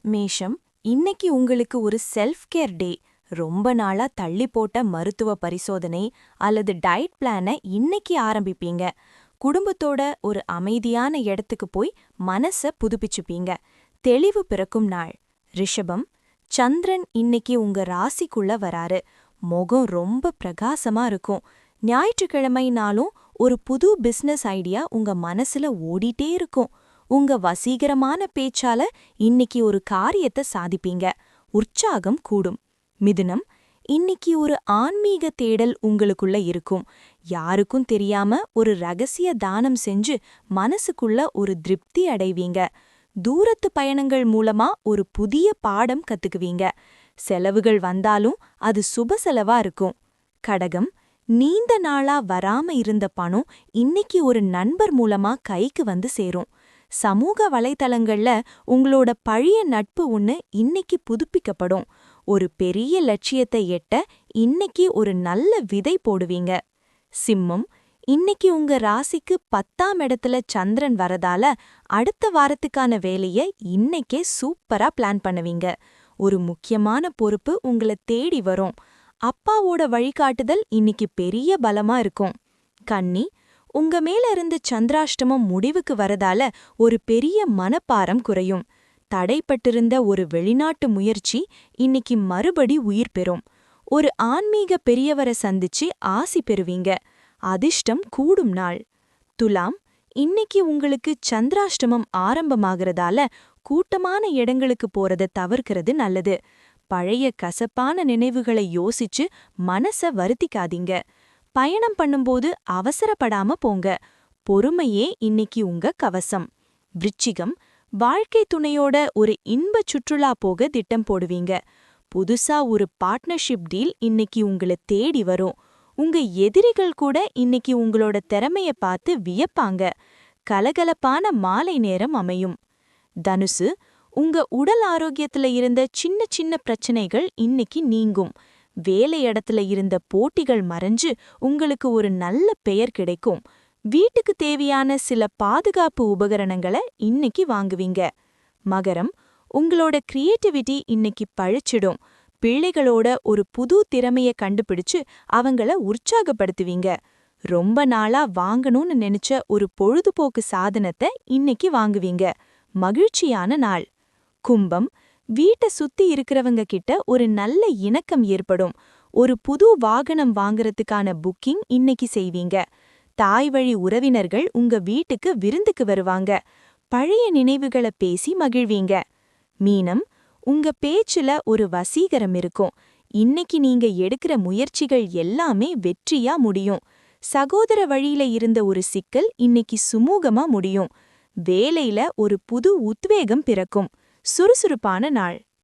மேஷம், இன்னைக்கு உங்களுக்கு ஒரு செல்ஃப் கேர் டே. ரொம்ப நாளா தள்ளி போட்ட மருத்துவ பரிசோதனை அல்லது டயட் பிளானை இன்னைக்கு ஆரம்பிப்பீங்க. குடும்பத்தோட ஒரு அமைதியான இடத்துக்கு போய் மனச புதுப்பிச்சுப்பீங்க. தெளிவு பிறக்கும் நாள். ரிஷபம், சந்திரன் இன்னைக்கு உங்க ராசிக்குள்ள வராரு. முகம் ரொம்ப பிரகாசமா இருக்கும். ஞாயிற்றுக்கிழமைனாலும் ஒரு புது பிசினஸ் ஐடியா உங்க மனசுல ஓடிட்டே இருக்கும். உங்க வசீகரமான பேச்சால இன்னைக்கு ஒரு காரியத்தை சாதிப்பீங்க. உற்சாகம் கூடும். மிதுனம், இன்னைக்கு ஒரு ஆன்மீக தேடல் உங்களுக்குள்ள இருக்கும். யாருக்கும் தெரியாம ஒரு ரகசிய தானம் செஞ்சு மனசுக்குள்ள ஒரு திருப்தி அடைவீங்க. தூரத்து பயணங்கள் மூலமா ஒரு புதிய பாடம் கத்துக்குவீங்க. செலவுகள் வந்தாலும் அது சுப செலவா இருக்கும். கடகம், நீண்ட நாளா வராம இருந்த பணம் இன்னைக்கு ஒரு நண்பர் மூலமா கைக்கு வந்து சேரும். சமூக வலைத்தளங்கள்ல உங்களோட பழைய நட்பு ஒண்ணு இன்னைக்கு புதுப்பிக்கப்படும். ஒரு பெரிய லட்சியத்தை எட்ட இன்னைக்கு ஒரு நல்ல விதை போடுவீங்க. சிம்மம், இன்னைக்கு உங்க ராசிக்கு 10ஆம் இடத்துல சந்திரன் வரதால அடுத்த வாரத்துக்கான வேலைய இன்னைக்கே சூப்பரா பிளான் பண்ணுவீங்க. ஒரு முக்கியமான பொறுப்பு உங்களை தேடி வரும். அப்பாவோட வழிகாட்டுதல் இன்னைக்கு பெரிய பலமா இருக்கும். கன்னி, உங்க மேல இருந்து சந்திராஷ்டமம் முடிவுக்கு வரதால ஒரு பெரிய மனப்பாரம் குறையும். தடைப்பட்டிருந்த ஒரு வெளிநாட்டு முயற்சி இன்னைக்கு மறுபடி உயிர் பெறும். ஒரு ஆன்மீக பெரியவரை சந்திச்சு ஆசி பெறுவீங்க. அதிர்ஷ்டம் கூடும் நாள். துலாம், இன்னைக்கு உங்களுக்கு சந்திராஷ்டமம் ஆரம்பமாகறதால கூட்டமான இடங்களுக்கு போறத தவிர்க்கிறது நல்லது. பழைய கசப்பான நினைவுகளை யோசிச்சு மனச வருத்திக்காதீங்க. பயணம் பண்ணும்போது அவசரப்படாம போங்க. பொறுமையே இன்னைக்கு உங்க கவசம். விருச்சிகம், வாழ்க்கை துணையோட ஒரு இன்ப சுற்றுலா போக திட்டம் போடுவீங்க. புதுசா ஒரு பார்ட்னர்ஷிப் டீல் இன்னைக்கு உங்களை தேடி வரும். உங்க எதிரிகள் கூட இன்னைக்கு உங்களோட திறமைய பார்த்து வியப்பாங்க. கலகலப்பான மாலை நேரம் அமையும். தனுசு, உங்க உடல் ஆரோக்கியத்துல இருந்த சின்ன சின்ன பிரச்சனைகள் இன்னைக்கு நீங்கும். வேலை இடத்துல இருந்த போட்டிகள் மறைஞ்சு உங்களுக்கு ஒரு நல்ல பெயர் கிடைக்கும். வீட்டுக்கு தேவையான சில பாதுகாப்பு உபகரணங்களை இன்னைக்கு வாங்குவீங்க. மகரம், உங்களோட கிரியேட்டிவிட்டி இன்னைக்கு பழிச்சிடும். பிள்ளைகளோட ஒரு புது திறமைய கண்டுபிடிச்சு அவங்கள உற்சாகப்படுத்துவீங்க. ரொம்ப நாளா வாங்கணும்னு நினைச்ச ஒரு பொழுதுபோக்கு சாதனத்தை இன்னைக்கு வாங்குவீங்க. மகிழ்ச்சியான நாள். கும்பம், வீட்டை சுத்தி இருக்கிறவங்க கிட்ட ஒரு நல்ல இணக்கம் ஏற்படும். ஒரு புது வாகனம் வாங்கறதுக்கான புக்கிங் இன்னைக்கு செய்வீங்க. தாய் வழி உறவினர்கள் உங்க வீட்டுக்கு விருந்துக்கு வருவாங்க. பழைய நினைவுகளை பேசி மகிழ்வீங்க. மீனம், உங்க பேச்சுல ஒரு வசீகரம் இருக்கும். இன்னைக்கு நீங்க எடுக்கிற முயற்சிகள் எல்லாமே வெற்றியா முடியும். சகோதர வழியில இருந்த ஒரு சிக்கல் இன்னைக்கு சுமூகமா முடியும். வேலையில ஒரு புது உத்வேகம் பிறக்கும். சுறுசுறுப்பான நாள்.